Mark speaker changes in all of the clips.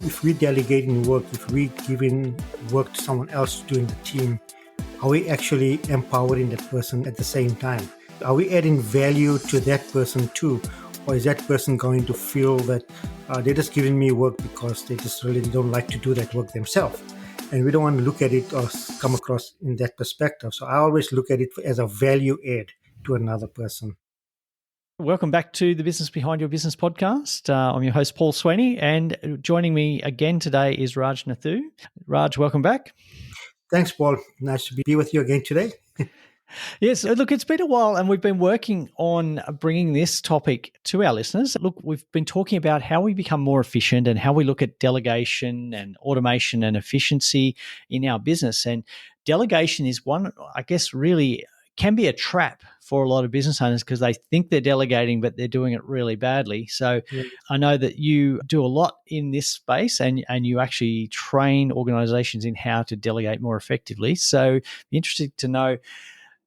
Speaker 1: If we delegating work, if we giving work to someone else doing the team, are we actually empowering that person at the same time? Are we adding value to that person too? Or is that person going to feel that they're just giving me work because they just really don't like to do that work themselves? And we don't want to look at it or come across in that perspective. So I always look at it as a value add to another person.
Speaker 2: Welcome back to the Business Behind Your Business podcast. I'm your host, Paul Sweeney, and joining me again today is Raj Nathoo. Raj, welcome back.
Speaker 1: Thanks, Paul. Nice to be with you again today.
Speaker 2: Yes, look, it's been a while and we've been working on bringing this topic to our listeners. Look, we've been talking about how we become more efficient and how we look at delegation and automation and efficiency in our business. And delegation is one, I guess, really can be a trap for a lot of business owners because they think they're delegating, but they're doing it really badly. So
Speaker 1: Yeah.
Speaker 2: I know that you do a lot in this space and you actually train organizations in how to delegate more effectively. So be interested to know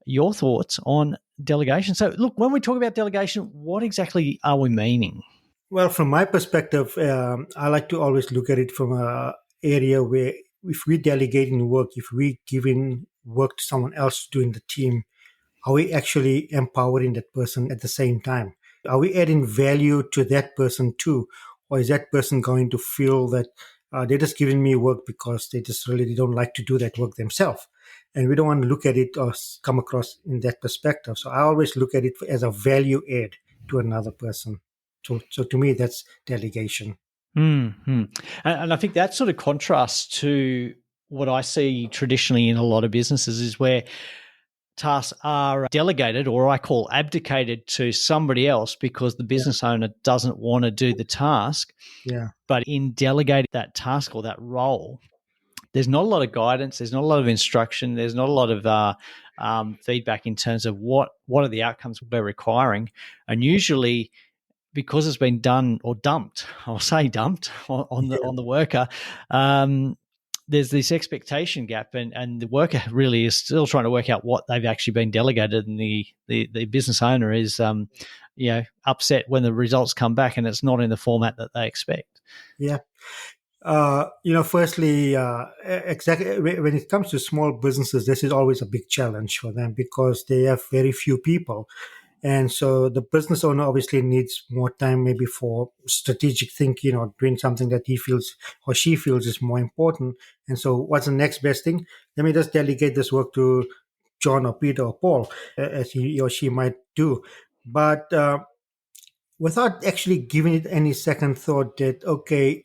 Speaker 2: your thoughts on delegation. So look, when we talk about delegation, what exactly are we meaning?
Speaker 1: Well, from my perspective, I like to always look at it from a area where if we delegating work, if we giving work to someone else doing the team, are we actually empowering that person at the same time? Are we adding value to that person too? Or is that person going to feel that they're just giving me work because they just really don't like to do that work themselves? And we don't want to look at it or come across in that perspective. So I always look at it as a value add to another person. So to me, that's delegation.
Speaker 2: Mm-hmm. And I think that sort of contrasts to what I see traditionally in a lot of businesses is where tasks are delegated, or I call abdicated, to somebody else because the business owner doesn't want to do the task.
Speaker 1: Yeah.
Speaker 2: But in delegating that task or that role, there's not a lot of guidance. There's not a lot of instruction. There's not a lot of feedback in terms of what are the outcomes we're requiring. And usually, because it's been done or dumped, I'll say dumped on the worker, there's this expectation gap, and the worker really is still trying to work out what they've actually been delegated, and the business owner is upset when the results come back and it's not in the format that they expect.
Speaker 1: Yeah. Firstly, exactly when it comes to small businesses, this is always a big challenge for them because they have very few people. And so the business owner obviously needs more time maybe for strategic thinking or doing something that he feels or she feels is more important. And so what's the next best thing? Let me just delegate this work to John or Peter or Paul, as he or she might do. But without actually giving it any second thought that, okay,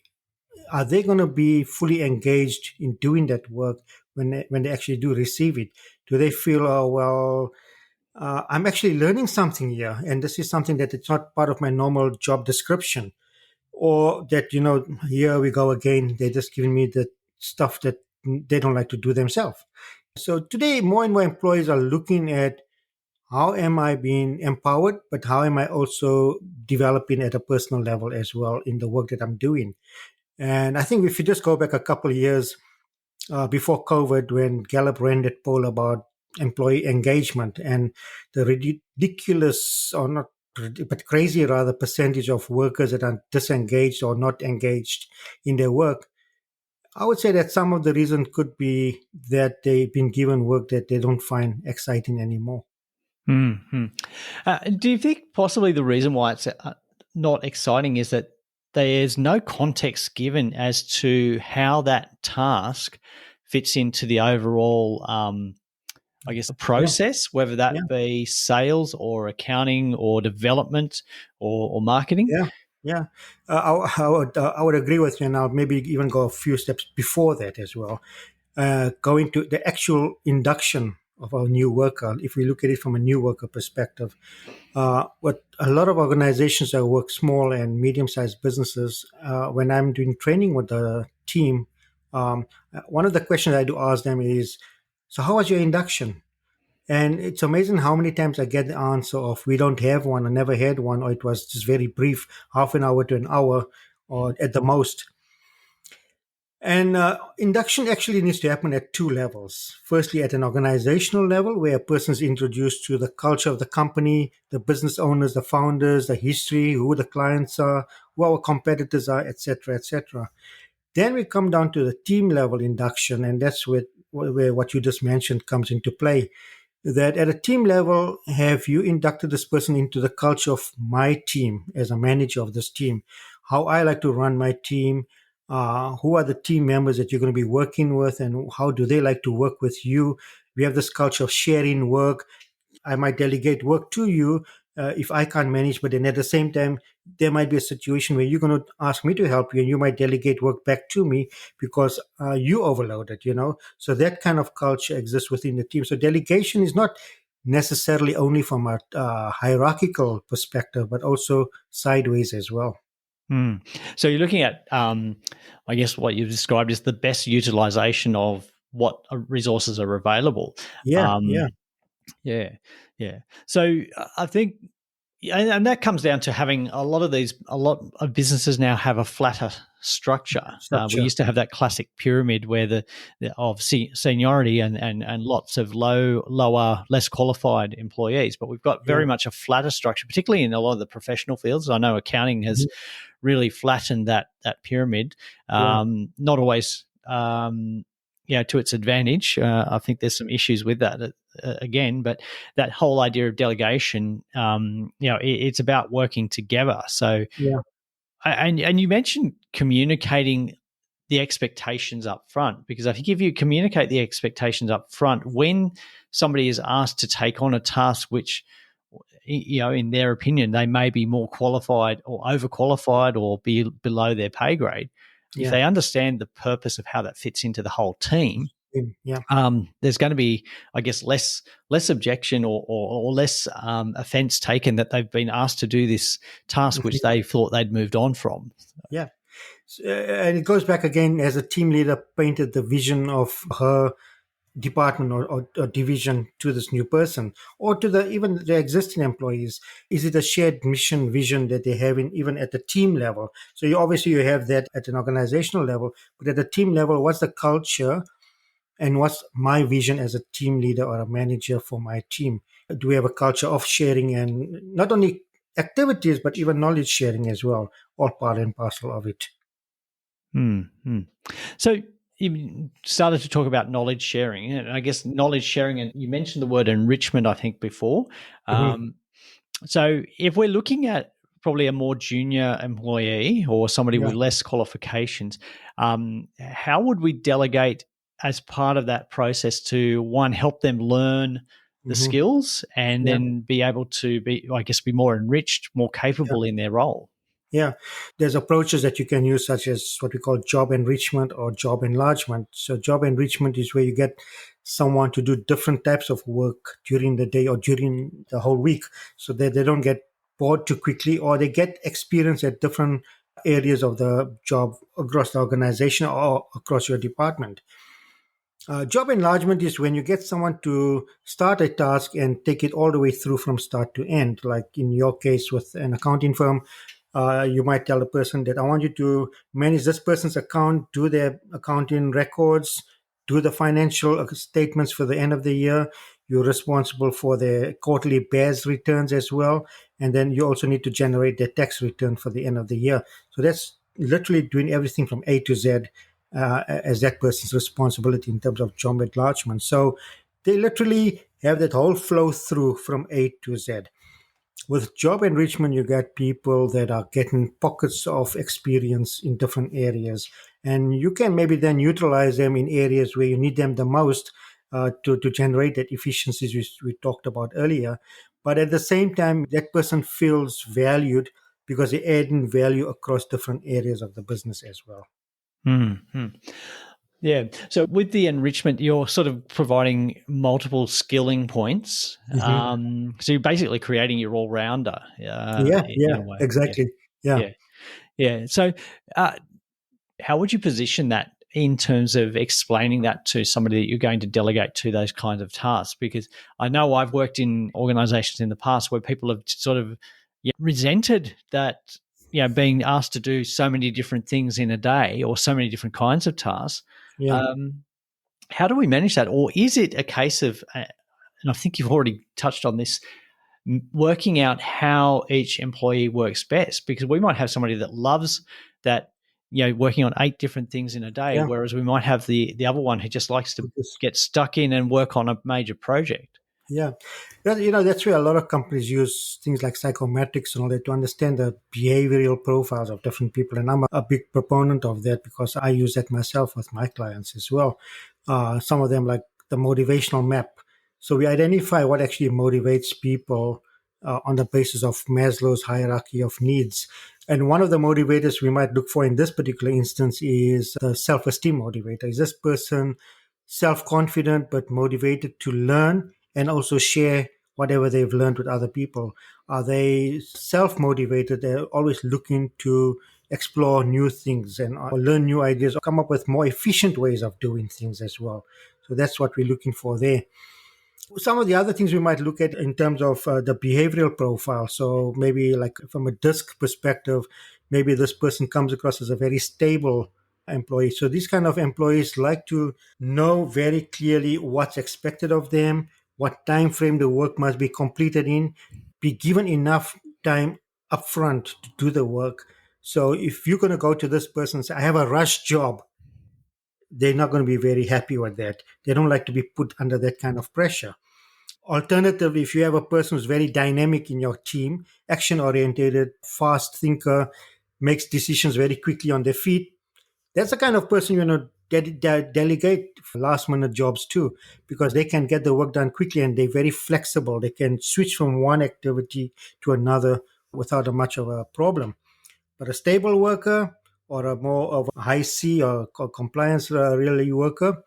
Speaker 1: are they going to be fully engaged in doing that work when they actually do receive it? Do they feel, oh, well, I'm actually learning something here, and this is something that it's not part of my normal job description, or that, here we go again. They're just giving me the stuff that they don't like to do themselves. So today, more and more employees are looking at how am I being empowered, but how am I also developing at a personal level as well in the work that I'm doing. And I think if you just go back a couple of years before COVID, when Gallup ran that poll about employee engagement and the ridiculous, or not, but crazy rather, percentage of workers that are disengaged or not engaged in their work, I would say that some of the reason could be that they've been given work that they don't find exciting anymore.
Speaker 2: Mm-hmm. Do you think possibly the reason why it's not exciting is that there's no context given as to how that task fits into the overall, the process, whether that be sales or accounting or development or marketing?
Speaker 1: Yeah. I would agree with you, and I'll maybe even go a few steps before that as well. Going to the actual induction of our new worker, if we look at it from a new worker perspective, what a lot of organizations that work small and medium-sized businesses, when I'm doing training with the team, one of the questions I do ask them is, so how was your induction? And it's amazing how many times I get the answer of, we don't have one, I never had one, or it was just very brief, half an hour to an hour, or at the most. And induction actually needs to happen at two levels. Firstly, at an organizational level, where a person is introduced to the culture of the company, the business owners, the founders, the history, who the clients are, who our competitors are, etc., etc. Then we come down to the team level induction, and that's where what you just mentioned comes into play. That at a team level, have you inducted this person into the culture of my team as a manager of this team? How I like to run my team, who are the team members that you're going to be working with, and how do they like to work with you? We have this culture of sharing work. I might delegate work to you if I can't manage, but then at the same time, there might be a situation where you're going to ask me to help you, and you might delegate work back to me because you overloaded, So that kind of culture exists within the team. So delegation is not necessarily only from a hierarchical perspective, but also sideways as well.
Speaker 2: Mm. So you're looking at, I guess, what you've described as the best utilization of what resources are available.
Speaker 1: Yeah,
Speaker 2: Um,
Speaker 1: yeah,
Speaker 2: yeah, yeah. So I think, and that comes down to having a lot of businesses now have a flatter structure. We
Speaker 1: structure.
Speaker 2: used to have that classic pyramid where of seniority and lots of lower, less qualified employees, but we've got
Speaker 1: Yeah,
Speaker 2: very much a flatter structure, particularly in a lot of the professional fields. I know accounting has
Speaker 1: mhm,
Speaker 2: really flattened that pyramid.
Speaker 1: yeah,
Speaker 2: Not always, to its advantage. I think there's some issues with that again, but that whole idea of delegation, it's about working together. So,
Speaker 1: yeah,
Speaker 2: and you mentioned communicating the expectations up front, because I think if you communicate the expectations up front, when somebody is asked to take on a task which, in their opinion, they may be more qualified or overqualified or be below their pay grade, if
Speaker 1: yeah,
Speaker 2: they understand the purpose of how that fits into the whole team,
Speaker 1: yeah.
Speaker 2: there's going to be, I guess, less objection or less offence taken that they've been asked to do this task which they thought they'd moved on from.
Speaker 1: Yeah. And it goes back again as a team leader painted the vision of her department or division to this new person or to even the existing employees. Is it a shared mission vision that they have even at the team level? So you have that at an organizational level, but at the team level, what's the culture and what's my vision as a team leader or a manager for my team? Do we have a culture of sharing and not only activities but even knowledge sharing as well, all part and parcel of it?
Speaker 2: Mm-hmm. So you started to talk about knowledge sharing, and I guess knowledge sharing, and you mentioned the word enrichment, I think, before.
Speaker 1: Mhm.
Speaker 2: So if we're looking at probably a more junior employee or somebody
Speaker 1: Yeah.
Speaker 2: with less qualifications, how would we delegate as part of that process to, one, help them learn the
Speaker 1: Hmm.
Speaker 2: skills and
Speaker 1: Yeah.
Speaker 2: then be able to be, I guess, be more enriched, more
Speaker 1: Yeah.
Speaker 2: capable in their role?
Speaker 1: Yeah, there's approaches that you can use, such as what we call job enrichment or job enlargement. So, job enrichment is where you get someone to do different types of work during the day or during the whole week so that they don't get bored too quickly or they get experience at different areas of the job across the organization or across your department. Job enlargement is when you get someone to start a task and take it all the way through from start to end. Like in your case with an accounting firm, you might tell the person that I want you to manage this person's account, do their accounting records, do the financial statements for the end of the year. You're responsible for their quarterly BES returns as well. And then you also need to generate their tax return for the end of the year. So that's literally doing everything from A to Z as that person's responsibility in terms of job enlargement. So they literally have that whole flow through from A to Z. With job enrichment, you get people that are getting pockets of experience in different areas. And you can maybe then utilize them in areas where you need them the most to generate that efficiencies we talked about earlier. But at the same time, that person feels valued because they add in value across different areas of the business as well.
Speaker 2: Mm-hmm. Yeah. So with the enrichment, you're sort of providing multiple skilling points.
Speaker 1: Mhm.
Speaker 2: So you're basically creating your all rounder
Speaker 1: Yeah,
Speaker 2: in
Speaker 1: yeah,
Speaker 2: a way. Yeah.
Speaker 1: exactly. Yeah.
Speaker 2: Yeah. Yeah. So uh, how would you position that in terms of explaining that to somebody that you're going to delegate to those kinds of tasks? Because I know I've worked in organizations in the past where people have sort of resented that, being asked to do so many different things in a day or so many different kinds of tasks.
Speaker 1: Yeah.
Speaker 2: Um, how do we manage that? Or is it a case of, and I think you've already touched on this, working out how each employee works best? Because we might have somebody that loves that working on 8 different things in a day,
Speaker 1: Yeah.
Speaker 2: whereas we might have the other one who just likes to
Speaker 1: Because-
Speaker 2: get stuck in and work on a major project.
Speaker 1: Yeah. That's where a lot of companies use things like psychometrics and all that to understand the behavioral profiles of different people. And I'm a big proponent of that because I use that myself with my clients as well. Some of them like the motivational map. So we identify what actually motivates people on the basis of Maslow's hierarchy of needs. And one of the motivators we might look for in this particular instance is the self-esteem motivator. Is this person self-confident but motivated to learn and also share whatever they've learned with other people? Are they self-motivated? They're always looking to explore new things and learn new ideas, or come up with more efficient ways of doing things as well. So that's what we're looking for there. Some of the other things we might look at in terms of the behavioral profile. So maybe like from a DISC perspective, maybe this person comes across as a very stable employee. So these kind of employees like to know very clearly what's expected of them, what time frame the work must be completed in, be given enough time upfront to do the work. So if you're going to go to this person and say, I have a rush job, they're not going to be very happy with that. They don't like to be put under that kind of pressure. Alternatively, if you have a person who's very dynamic in your team, action oriented, fast thinker, makes decisions very quickly on their feet, that's the kind of person you know delegate last minute jobs to, because they can get the work done quickly and they're very flexible. They can switch from one activity to another without a much of a problem. But a stable worker or a more of a high C or compliance really worker,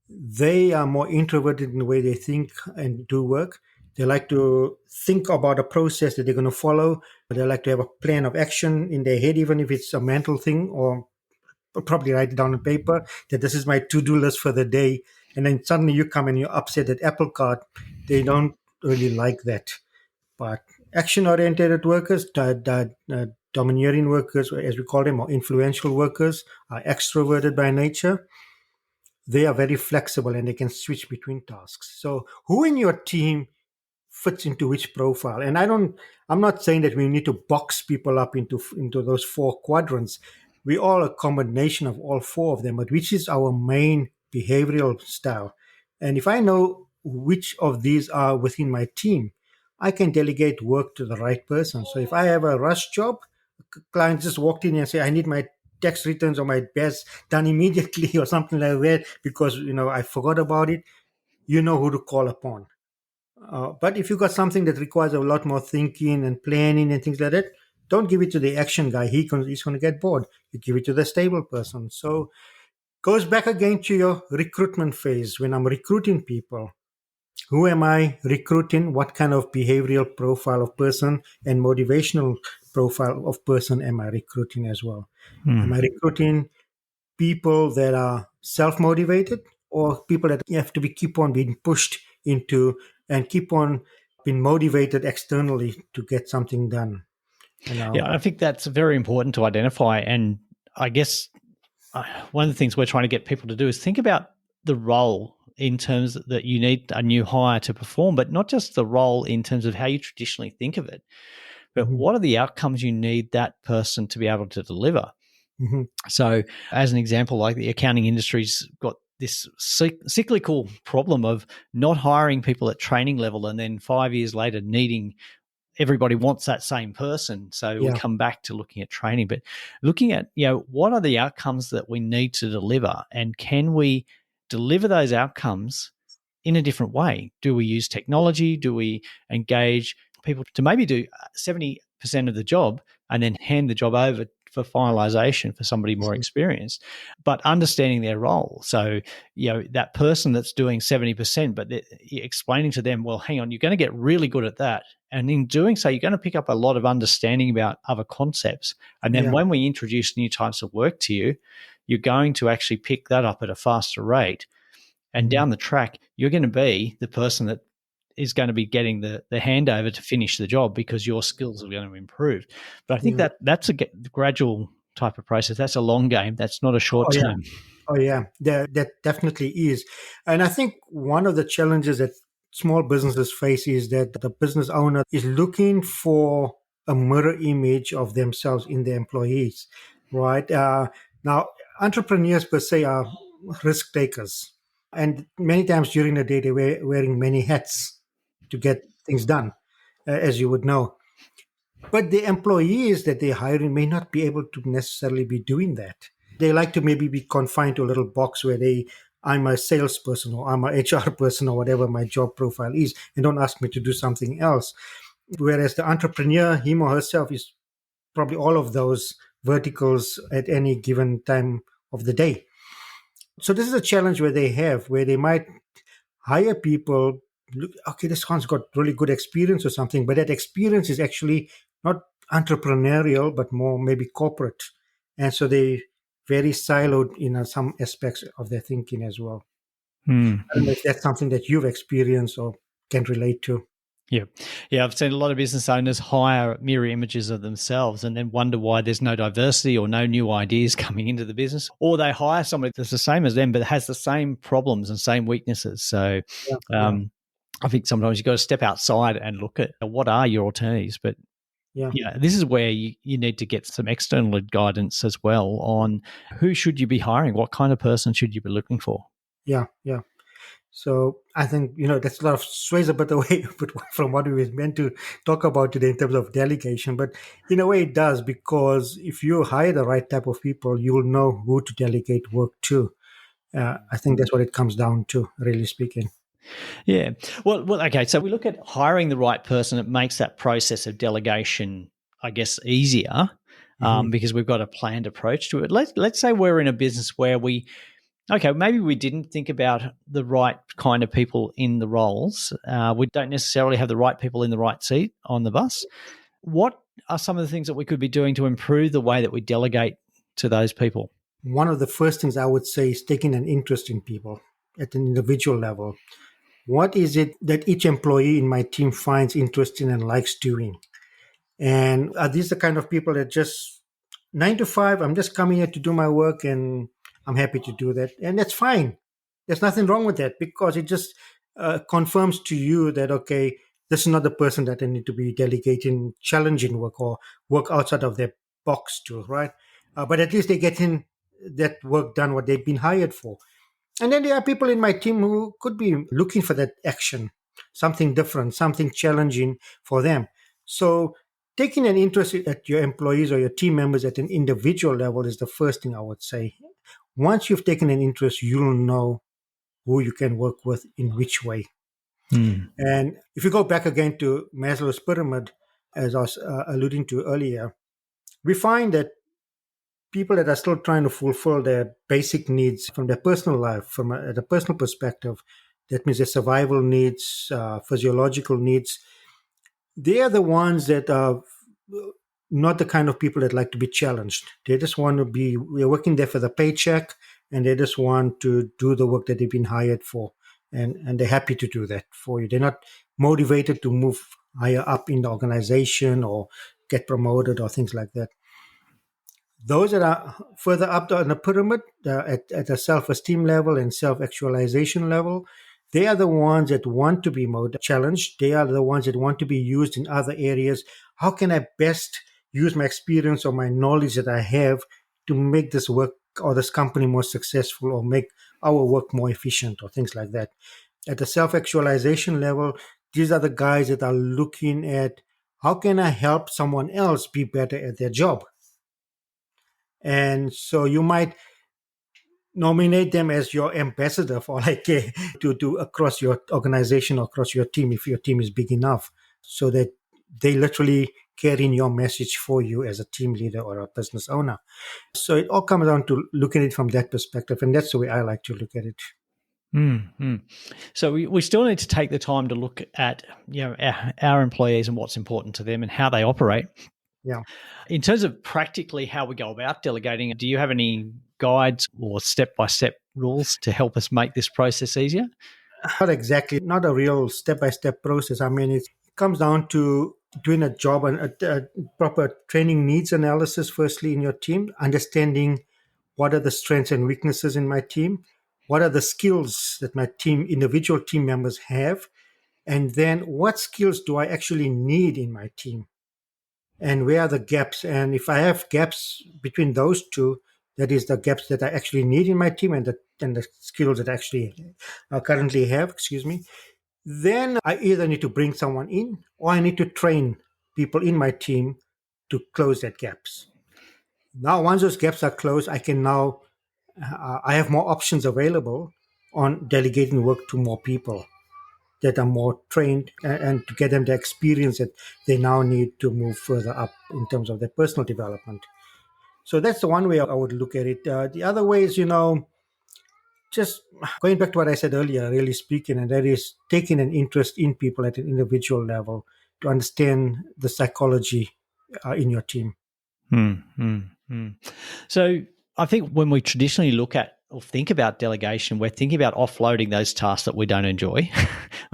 Speaker 1: they are more introverted in the way they think and do work. They like to think about a process that they're going to follow. They like to have a plan of action in their head, even if it's a mental thing, or probably write it down on paper that this is my to-do list for the day. And then suddenly you come and you're upset at Apple Cart. They don't really like that. But action-oriented workers, domineering workers, as we call them, or influential workers, are extroverted by nature. They are very flexible and they can switch between tasks. So who in your team fits into which profile? And I'm not saying that we need to box people up into those four quadrants. We all a combination of all four of them, but which is our main behavioral style? And if I know which of these are within my team, I can delegate work to the right person. So if I have a rush job, client just walked in and say, I need my tax returns or my best done immediately or something like that because I forgot about it, you know who to call upon. But if you got something that requires a lot more thinking and planning and things like that, don't give it to the action guy. He's going to get bored. You give it to the stable person. So goes back again to your recruitment phase. When I'm recruiting people, who am I recruiting? What kind of behavioral profile of person and motivational profile of person am I recruiting as well?
Speaker 2: Hmm.
Speaker 1: Am I recruiting people that are self-motivated, or people that have to be keep on being pushed into and keep on being motivated externally to get something done?
Speaker 2: Yeah, I think that's very important to identify. And I guess one of the things we're trying to get people to do is think about the role in terms that you need a new hire to perform, but not just the role in terms of how you traditionally think of it, but
Speaker 1: Mhm,
Speaker 2: what are the outcomes you need that person to be able to deliver?
Speaker 1: mhm.
Speaker 2: So, as an example, like the accounting industry's got this cyclical problem of not hiring people at training level and then 5 years later needing everybody wants that same person. So we
Speaker 1: Yeah.
Speaker 2: come back to looking at training, but looking at, what are the outcomes that we need to deliver, and can we deliver those outcomes in a different way? Do we use technology? Do we engage people to maybe do 70% of the job and then hand the job over for finalization for somebody more experienced, but understanding their role? So, that person that's doing 70%, but explaining to them, well, hang on, you're going to get really good at that. And in doing so, you're going to pick up a lot of understanding about other concepts. And then
Speaker 1: Yeah.
Speaker 2: when we introduce new types of work to you, you're going to actually pick that up at a faster rate. And
Speaker 1: Mhm.
Speaker 2: down the track, you're going to be the person that is going to be getting the handover to finish the job because your skills are going to improve. But I think
Speaker 1: Yeah.
Speaker 2: that's a gradual type of process. That's a long game. That's not a short
Speaker 1: Oh yeah.
Speaker 2: term.
Speaker 1: Oh yeah. That definitely is. And I think one of the challenges that small businesses face is that the business owner is looking for a mirror image of themselves in their employees. right? Now, entrepreneurs per se are risk takers. And many times during the day, they're wearing many hats to get things done, as you would know. But the employees that they're hiring may not be able to necessarily be doing that. They like to maybe be confined to a little box where I'm a salesperson or I'm a HR person or whatever my job profile is, and don't ask me to do something else. Whereas the entrepreneur, him or herself, is probably all of those verticals at any given time of the day. So this is a challenge where they might hire people. Look, okay, this one's got really good experience or something, but that experience is actually not entrepreneurial, but more maybe corporate. And so they very siloed in some aspects of their thinking as well.
Speaker 2: Hmm.
Speaker 1: I don't know if that's something that you've experienced or can relate to.
Speaker 2: Yeah. Yeah. I've seen a lot of business owners hire mirror images of themselves and then wonder why there's no diversity or no new ideas coming into the business. Or they hire somebody that's the same as them, but has the same problems and same weaknesses. So
Speaker 1: Yeah, yeah,
Speaker 2: um, I think sometimes you've got to step outside and look at what are your alternatives. But
Speaker 1: yeah,
Speaker 2: yeah, this is where you need to get some external guidance as well on who should you be hiring? What kind of person should you be looking for?
Speaker 1: yeah, yeah. So I think, that's a lot of sways a bit away from what we were meant to talk about today in terms of delegation. But in a way it does, because if you hire the right type of people, you will know who to delegate work to. I think that's what it comes down to, really speaking.
Speaker 2: Yeah. Well, okay. So we look at hiring the right person. It makes that process of delegation, I guess, easier
Speaker 1: Hmm.
Speaker 2: because we've got a planned approach to it. Let's say we're in a business where maybe we didn't think about the right kind of people in the roles. We don't necessarily have the right people in the right seat on the bus. What are some of the things that we could be doing to improve the way that we delegate to those people?
Speaker 1: One of the first things I would say is taking an interest in people at an individual level. What is it that each employee in my team finds interesting and likes doing? And are these the kind of people that just 9 to 5, I'm just coming here to do my work and I'm happy to do that. And that's fine. There's nothing wrong with that, because it just confirms to you that, okay, this is not the person that I need to be delegating challenging work or work outside of their box to, right? But at least they get in that work done, what they've been hired for. And then there are people in my team who could be looking for that action, something different, something challenging for them. So taking an interest at your employees or your team members at an individual level is the first thing I would say. Once you've taken an interest, you'll know who you can work with in which way.
Speaker 2: Hmm.
Speaker 1: And if you go back again to Maslow's pyramid, as I was alluding to earlier, we find that people that are still trying to fulfill their basic needs from their personal life, from the personal perspective, that means their survival needs, physiological needs, they are the ones that are not the kind of people that like to be challenged. They just want to be, we're working there for the paycheck, and they just want to do the work that they've been hired for. And they're happy to do that for you. They're not motivated to move higher up in the organization or get promoted or things like that. Those that are further up on the pyramid, at a self-esteem level and self-actualization level, they are the ones that want to be more challenged. They are the ones that want to be used in other areas. How can I best use my experience or my knowledge that I have to make this work or this company more successful, or make our work more efficient, or things like that? At the self-actualization level, these are the guys that are looking at, how can I help someone else be better at their job? And so you might nominate them as your ambassador for like to across your organization or across your team, if your team is big enough, so that they literally carry in your message for you as a team leader or a business owner. So it all comes down to looking at it from that perspective, and that's the way I like to look at it.
Speaker 2: Mm-hmm. So we still need to take the time to look at our employees and what's important to them and how they operate.
Speaker 1: Yeah.
Speaker 2: In terms of practically how we go about delegating, do you have any guides or step-by-step rules to help us make this process easier?
Speaker 1: Not exactly, not a real step-by-step process. I mean, it comes down to doing a job and a proper training needs analysis, firstly, in your team, understanding what are the strengths and weaknesses in my team, what are the skills that my team, individual team members have, and then what skills do I actually need in my team? and where are the gaps. And if I have gaps between those two, that is the gaps that I actually need in my team, and the skills that I actually currently have, excuse me, then I either need to bring someone in or I need to train people in my team to close that gaps. Now, once those gaps are closed, I have more options available on delegating work to more people that are more trained, and to get them the experience that they now need to move further up in terms of their personal development. So that's the one way I would look at it. The other way is, just going back to what I said earlier, really speaking, and that is taking an interest in people at an individual level to understand the psychology in your team.
Speaker 2: Hmm, hmm, hmm. So I think when we traditionally look at or think about delegation, we're thinking about offloading those tasks that we don't enjoy.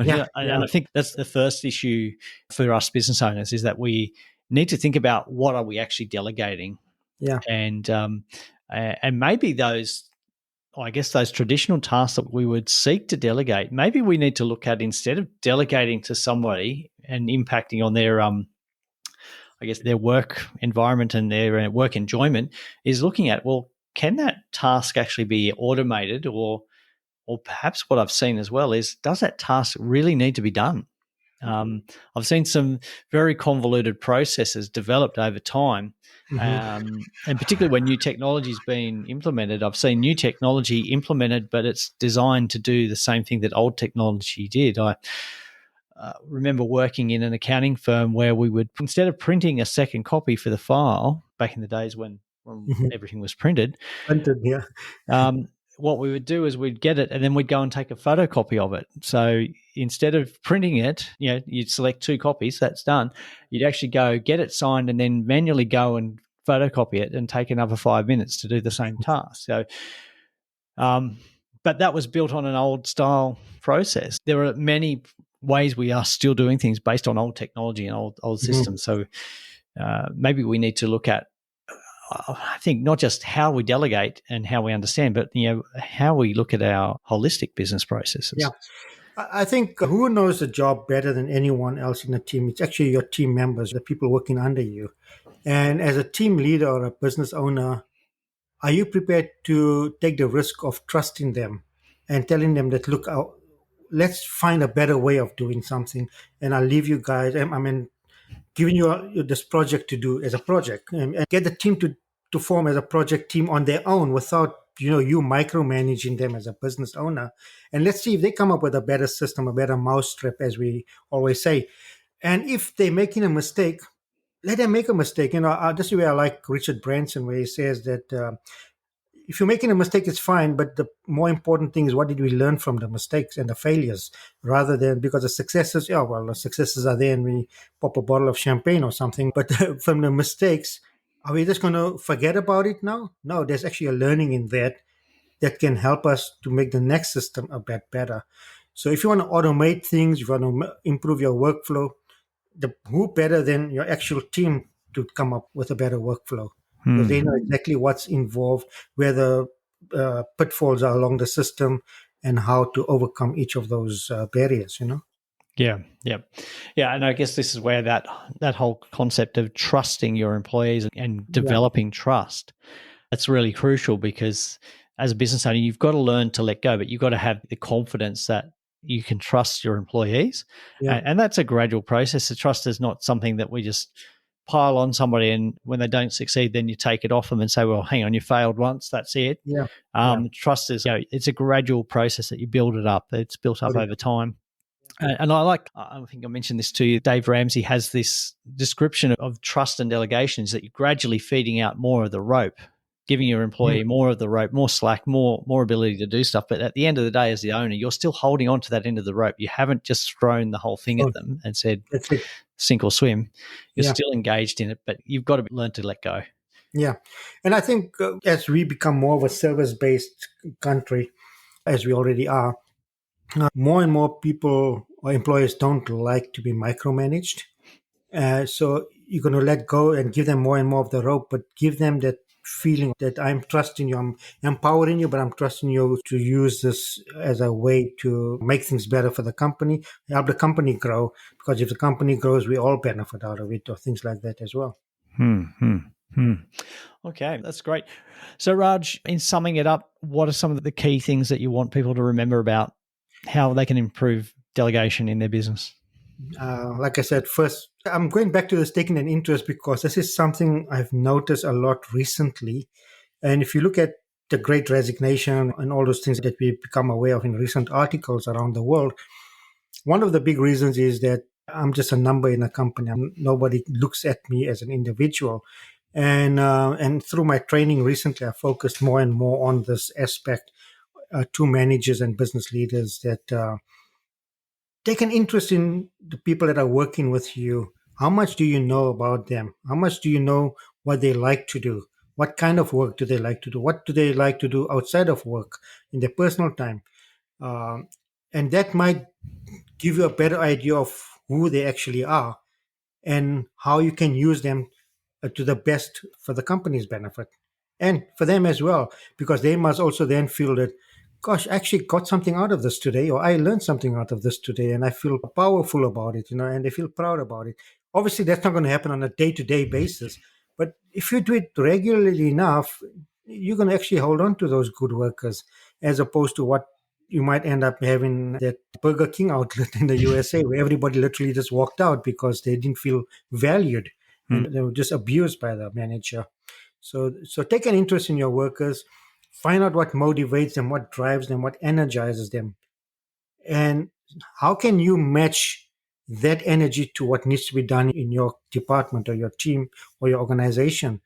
Speaker 1: Yeah,
Speaker 2: And I think that's the first issue for us business owners, is that we need to think about what are we actually delegating,
Speaker 1: yeah,
Speaker 2: and maybe those, I guess, those traditional tasks that we would seek to delegate, maybe we need to look at, instead of delegating to somebody and impacting on their I guess their work environment and their work enjoyment, is looking at, well, can that task actually be automated, or perhaps what I've seen as well is, does that task really need to be done? I've seen some very convoluted processes developed over time,
Speaker 1: hmm
Speaker 2: and particularly when new technology is being implemented. I've seen new technology implemented, but it's designed to do the same thing that old technology did. I remember working in an accounting firm where we would, instead of printing a second copy for the file back in the days when
Speaker 1: hmm
Speaker 2: everything was printed,
Speaker 1: Yeah,
Speaker 2: um, what we would do is we'd get it and then we'd go and take a photocopy of it. So instead of printing it, you'd select 2 copies, that's done. You'd actually go get it signed and then manually go and photocopy it and take another 5 minutes to do the same task. So, but that was built on an old style process. There are many ways we are still doing things based on old technology and old
Speaker 1: hmm
Speaker 2: systems. So maybe we need to look at, I think, not just how we delegate and how we understand, but how we look at our holistic business
Speaker 1: yeah.
Speaker 2: processes.
Speaker 1: I think who knows the job better than anyone else in the team? It's actually your team members, the people working under you. And as a team leader or a business owner, are you prepared to take the risk of trusting them and telling them that, look, let's find a better way of doing something, and I'll leave you guys. I mean, giving you this project to do as a project, and get the team to form as a project team on their own without you micromanaging them as a business owner. And let's see if they come up with a better system, a better mousetrap, as we always say. And if they're making a mistake, let them make a mistake. This is where I like Richard Branson, where he says that if you're making a mistake, it's fine. But the more important thing is, what did we learn from the mistakes and the failures, rather than, because the successes, yeah, well, the successes are there and we pop a bottle of champagne or something. But from the mistakes, are we just going to forget about it now? No, there's actually a learning in that can help us to make the next system a bit better. So if you want to automate things, if you want to improve your workflow, who better than your actual team to come up with a better workflow, because they know exactly what's involved, where the pitfalls are along the system, and how to overcome each of those barriers.
Speaker 2: Yeah, yeah, yeah. And I guess this is where that whole concept of trusting your employees and
Speaker 1: Yeah,
Speaker 2: developing trust, that's really crucial, because as a business owner, you've got to learn to let go, but you've got to have the confidence that you can trust your employees.
Speaker 1: yeah,
Speaker 2: And that's a gradual process. The trust is not something that we just pile on somebody, and when they don't succeed, then you take it off them and say, well, hang on, you failed once, that's it.
Speaker 1: yeah, yeah.
Speaker 2: Trust is, it's a gradual process that you build it up. It's built up over time. And I think I mentioned this to you, Dave Ramsey has this description of trust and delegations, that you're gradually feeding out more of the rope, giving your
Speaker 1: Mhm.
Speaker 2: employee more of the rope, more slack, more ability to do stuff. But at the end of the day, as the owner, you're still holding on to that end of the rope. You haven't just thrown the whole thing
Speaker 1: So
Speaker 2: at them and said,
Speaker 1: that's it.
Speaker 2: sink or swim. You're
Speaker 1: Yeah,
Speaker 2: still engaged in it, but you've got to learn to let go.
Speaker 1: yeah. And I think as we become more of a service-based country, as we already are, more and more people or employers don't like to be micromanaged. So you're going to let go and give them more and more of the rope, but give them that feeling that I'm trusting you, I'm empowering you, but I'm trusting you to use this as a way to make things better for the company, help the company grow. Because if the company grows, we all benefit out of it, or things like that as well.
Speaker 2: Hmm, hmm, hmm. Okay, that's great. So, Raj, in summing it up, what are some of the key things that you want people to remember about how they can improve delegation in their business?
Speaker 1: Like I said, first, I'm going back to this taking an interest because this is something I've noticed a lot recently. And if you look at the great resignation and all those things that we've become aware of in recent articles around the world, one of the big reasons is that I'm just a number in a company. Nobody looks at me as an individual. And through my training recently, I focused more and more on this aspect to managers and business leaders that take an interest in the people that are working with you. How much do you know about them? How much do you know what they like to do? What kind of work do they like to do? What do they like to do outside of work in their personal time? Um, and that might give you a better idea of who they actually are and how you can use them to the best for the company's benefit and for them as well, because they must also then feel that, gosh, I actually got something out of this today, or I learned something out of this today, and I feel powerful about it, and they feel proud about it. Obviously, that's not going to happen on a day-to-day basis, but if you do it regularly enough, you're going to actually hold on to those good workers, as opposed to what you might end up having that Burger King outlet in the USA where everybody literally just walked out because they didn't feel valued
Speaker 2: Hmm.
Speaker 1: and they were just abused by the manager. So take an interest in your workers, find out what motivates them, what drives them, what energizes them, and how can you match that energy to what needs to be done in your department or your team or your organization.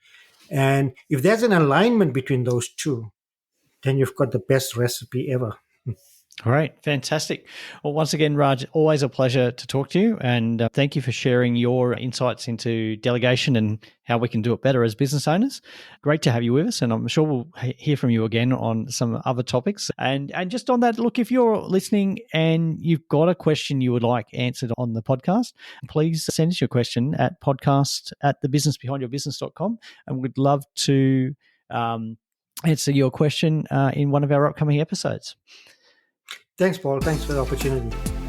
Speaker 1: And if there's an alignment between those two, then you've got the best recipe ever.
Speaker 2: All right, fantastic. Well, once again, Raj, always a pleasure to talk to you. And thank you for sharing your insights into delegation and how we can do it better as business owners. Great to have you with us. And I'm sure we'll hear from you again on some other topics. And just on that, look, if you're listening and you've got a question you would like answered on the podcast, please send us your question at podcast@thebusinessbehindyourbusiness.com. And we'd love to answer your question in one of our upcoming episodes.
Speaker 1: Thanks, Paul. Thanks for the opportunity.